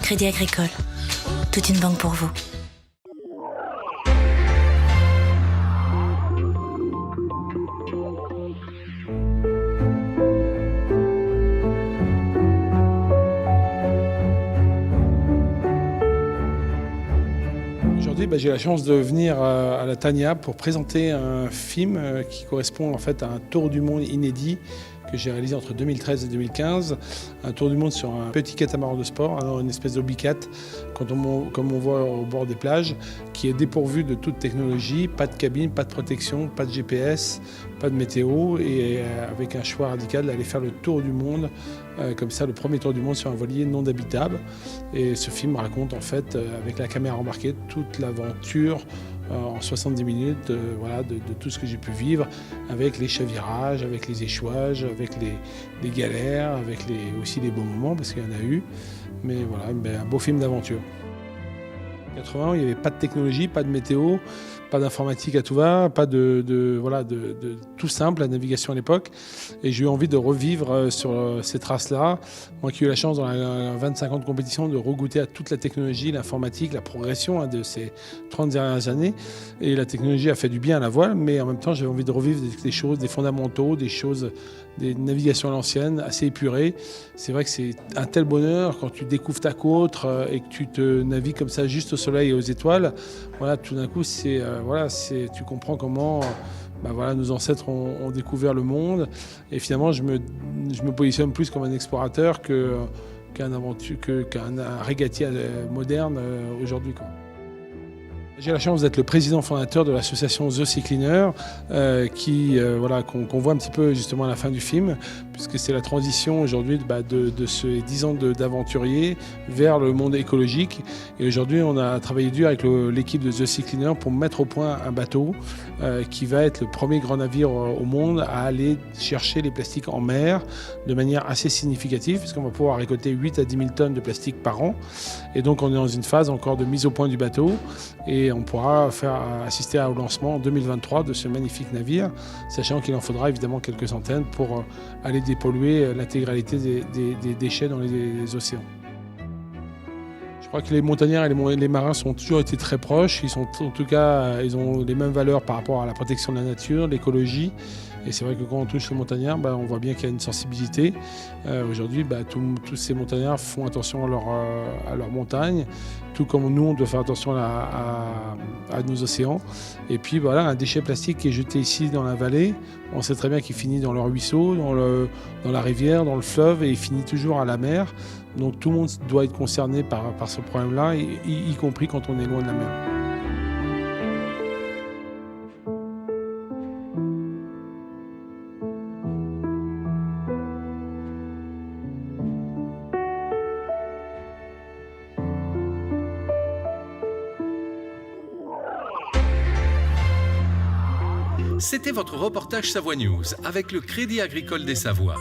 Crédit Agricole, toute une banque pour vous. Aujourd'hui, j'ai la chance de venir à la Tania pour présenter un film qui correspond en fait à un tour du monde inédit que j'ai réalisé entre 2013 et 2015. Un tour du monde sur un petit catamaran de sport, une espèce d'Hobbycat, comme on voit au bord des plages, qui est dépourvu de toute technologie, pas de cabine, pas de protection, pas de GPS, pas de météo, et avec un choix radical d'aller faire le tour du monde, comme ça, le premier tour du monde sur un voilier non habitable. Et ce film raconte en fait, avec la caméra embarquée, toute l'aventure en 70 minutes de tout ce que j'ai pu vivre, avec les chavirages, avec les échouages, avec les galères, avec aussi les bons moments, parce qu'il y en a eu. Mais voilà, un beau film d'aventure. En 80, il n'y avait pas de technologie, pas de météo, pas d'informatique à tout va, pas de tout simple, la navigation à l'époque. Et j'ai eu envie de revivre sur ces traces-là. Moi qui ai eu la chance dans la 25 ans de compétition de regoûter à toute la technologie, l'informatique, la progression de ces 30 dernières années. Et la technologie a fait du bien à la voile, mais en même temps j'avais envie de revivre des choses, des fondamentaux, des navigations à l'ancienne, assez épurées. C'est vrai que c'est un tel bonheur quand tu découvres ta côte et que tu te navigues comme ça juste au soleil et aux étoiles. Voilà, tout d'un coup, tu comprends comment nos ancêtres ont découvert le monde. Et finalement, je me positionne plus comme un explorateur qu'un régatier moderne aujourd'hui, quoi. J'ai la chance d'être le président fondateur de l'association The Sea Cleaner, qu'on voit un petit peu justement à la fin du film, puisque c'est la transition aujourd'hui de ces 10 ans d'aventuriers vers le monde écologique. Et aujourd'hui, on a travaillé dur avec l'équipe de The Sea Cleaner pour mettre au point un bateau qui va être le premier grand navire au monde à aller chercher les plastiques en mer de manière assez significative, puisqu'on va pouvoir récolter 8 à 10 000 tonnes de plastique par an. Et donc, on est dans une phase encore de mise au point du bateau. Et on pourra assister au lancement en 2023 de ce magnifique navire, sachant qu'il en faudra évidemment quelques centaines pour aller dépolluer l'intégralité des déchets dans les océans. Je crois que les montagnards et les marins ont toujours été très proches. Ils ont les mêmes valeurs par rapport à la protection de la nature, l'écologie. Et c'est vrai que quand on touche les montagnards, on voit bien qu'il y a une sensibilité. Aujourd'hui, tous ces montagnards font attention à leur montagne, tout comme nous, on doit faire attention à nos océans. Et puis un déchet plastique qui est jeté ici dans la vallée, on sait très bien qu'il finit dans le ruisseau, dans la rivière, dans le fleuve, et il finit toujours à la mer. Donc tout le monde doit être concerné par ce problème-là, y compris quand on est loin de la mer. C'était votre reportage Savoie News avec le Crédit Agricole des Savoies.